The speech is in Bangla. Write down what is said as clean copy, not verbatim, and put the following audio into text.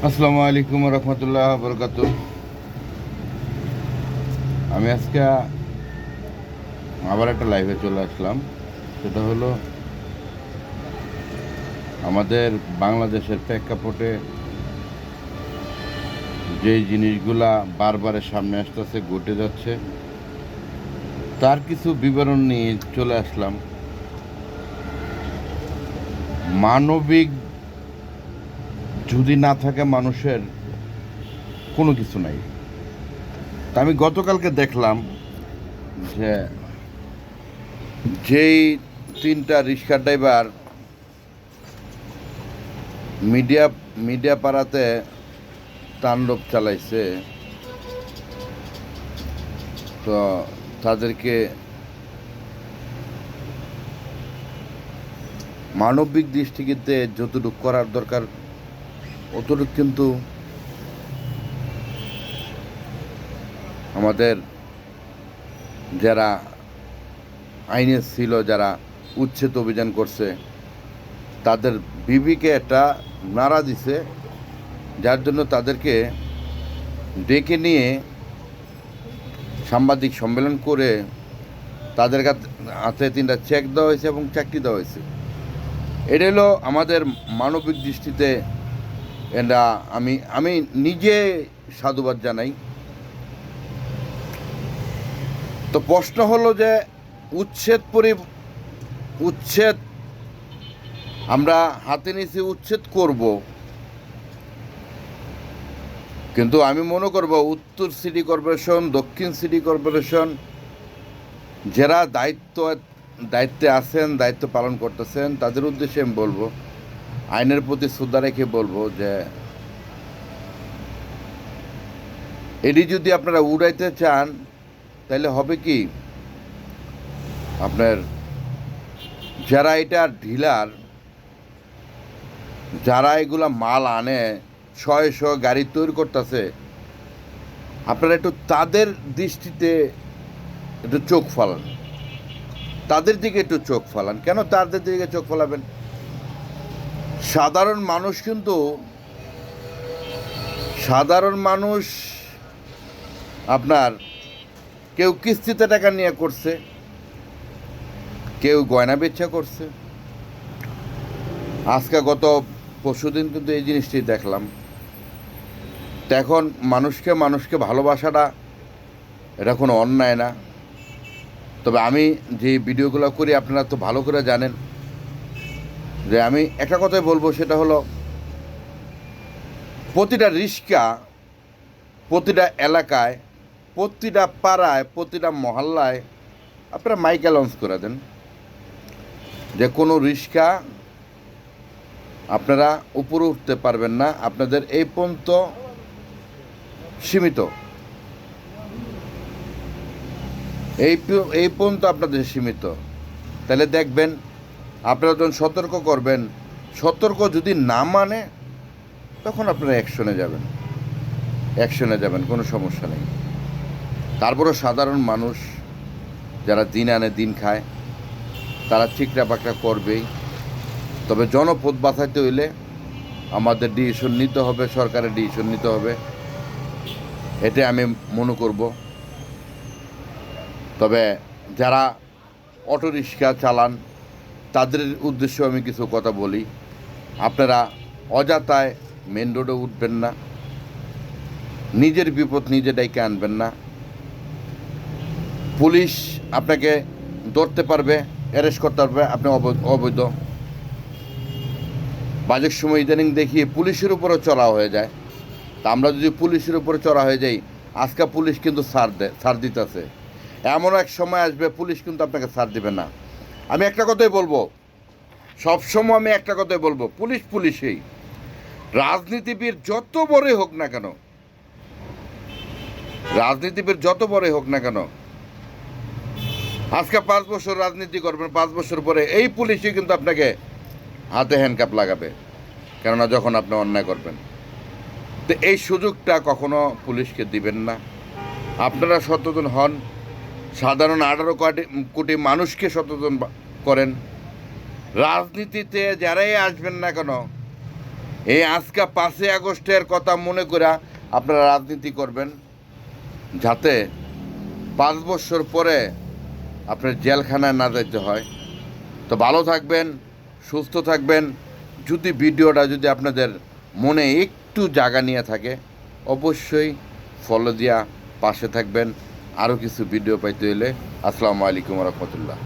আসসালামু আলাইকুম রহমতুল্লাহ বরকাত। আমি আজকে আবার একটা লাইভে চলে আসলাম। সেটা হলো আমাদের বাংলাদেশের প্রেক্ষাপটে যে জিনিসগুলা বারবারের সামনে আসতেছে, ঘটে যাচ্ছে, তার কিছু বিবরণ নিয়ে চলে আসলাম। মানবিক যদি না থাকে মানুষের, কোনো কিছু নাই। তা আমি গতকালকে দেখলাম যে যেই তিনটা রিক্সা ড্রাইভার মিডিয়া মিডিয়া পাড়াতে তাণ্ডব চালাইছে, তো তাদেরকে মানবিক দৃষ্টিতে যতটুকু করার দরকার অতটুকু কিন্তু আমাদের যারা আইনে ছিল, যারা উচ্ছেদ অভিযান করছে, তাদের বিবিকে একটা নাড়া দিছে, যার জন্য তাদেরকে ডেকে নিয়ে সাংবাদিক সম্মেলন করে তাদের হাতে 3টা চেক দেওয়া হয়েছে এবং চাকরি দেওয়া হয়েছে। এটা হলো আমাদের মানবিক দৃষ্টিতে, এটা আমি নিজে সাধুবাদ জানাই। তো প্রশ্ন হলো যে উচ্ছেদ আমরা হাতে নিয়েছি, উচ্ছেদ করব, কিন্তু আমি মনে করব উত্তর সিটি কর্পোরেশন, দক্ষিণ সিটি কর্পোরেশন যারা দায়িত্বে আছেন, দায়িত্ব পালন করতেছেন, তাদের উদ্দেশ্যে আমি বলবো, আইনের প্রতি শ্রদ্ধা রেখে বলবো যে এটি যদি আপনারা উড়াইতে চান, তাহলে হবে কি, আপনার যারা এটা ডিলার, যারা এগুলা মাল আনে, শয়ে গাড়ি তৈরি করতেছে, আপনারা একটু তাদের দৃষ্টিতে একটু চোখ ফালান, তাদের দিকে একটু চোখ ফালান। কেন তাদের দিকে চোখ ফেলাবেন? সাধারণ মানুষ আপনার কেউ কিস্তিতে টাকা নিয়ে করছে, কেউ গয়না বেচা করছে। আজকে গত পরশুদিন কিন্তু এই জিনিসটি দেখলাম। তো এখন মানুষকে ভালোবাসাটা এটা কোনো অন্যায় না। তবে আমি যে ভিডিওগুলো করি আপনারা তো ভালো করে জানেন যে আমি একটা কথাই বলবো, সেটা হলো প্রতিটা রিক্সা, প্রতিটা এলাকায়, প্রতিটা পাড়ায়, প্রতিটা মহল্লায় আপনারা মাইক অ্যানাউন্স করে দেন যে কোনো রিক্সা আপনারা উপরে উঠতে পারবেন না, আপনাদের এই পর্যন্ত সীমিত, এই পর্যন্ত আপনাদের সীমিত। তাহলে দেখবেন আপনারা যখন সতর্ক করবেন, সতর্ক যদি না মানে তখন আপনারা অ্যাকশনে যাবেন, কোনো সমস্যা নেই। তারপরেও সাধারণ মানুষ যারা দিন আনে দিন খায়, তারা চিকরা বাকরা করবেই। তবে জনপদ বাঁচাইতে হইলে আমাদের ডিসিশন নিতে হবে, সরকারের ডিসিশন নিতে হবে, এটা আমি মনে করব। তবে যারা অটোরিক্সা চালান, তাদের উদ্দেশ্যে আমি কিছু কথা বলি। আপনারা অযথায় মেন রোডে উঠবেন না, নিজের বিপদ নিজে ডেকে আনবেন না। পুলিশ আপনাকে ধরতে পারবে, অ্যারেস্ট করতে পারবে, আপনি অবৈধ। বাজের সময় ইদানিং দেখিয়ে পুলিশের উপরও চড়া হয়ে যায়। তা আমরা যদি পুলিশের উপরে চড়া হয়ে যাই, আজকে পুলিশ কিন্তু ছাড় দিতেছে, এমন এক সময় আসবে পুলিশ কিন্তু আপনাকে ছাড় দিবে না। আমি একটা কথাই বলবো, সবসময় আমি একটা কথাই বলবো, পুলিশই। রাজনীতিবিদ যত বড়ই হোক না কেন, আজকে 5 বছর রাজনীতি করবেন, 5 বছর পরে এই পুলিশই কিন্তু আপনাকে হাতে হ্যান্ডকাপ লাগাবে, কেননা যখন আপনি অন্যায় করবেন। তো এই সুযোগটা কখনো পুলিশকে দিবেন না। আপনারা সচেতন হন, সাধারণ 18 কোটি মানুষকে সচেতন করেন। রাজনীতিতে যারাই আসবেন না কেন, এই আজকে 5ই আগস্টের কথা মনে করে আপনারা রাজনীতি করবেন, যাতে 5 বছর পরে আপনার জেলখানায় না যেতে হয়। তো ভালো থাকবেন, সুস্থ থাকবেন। যদি ভিডিওটা যদি আপনাদের মনে একটু জায়গা নিয়ে থাকে, অবশ্যই ফলো দিয়া পাশে থাকবেন। আরও কিছু ভিডিও পাইতে হলে আসসালামু আলাইকুম রহমতুল্লাহ।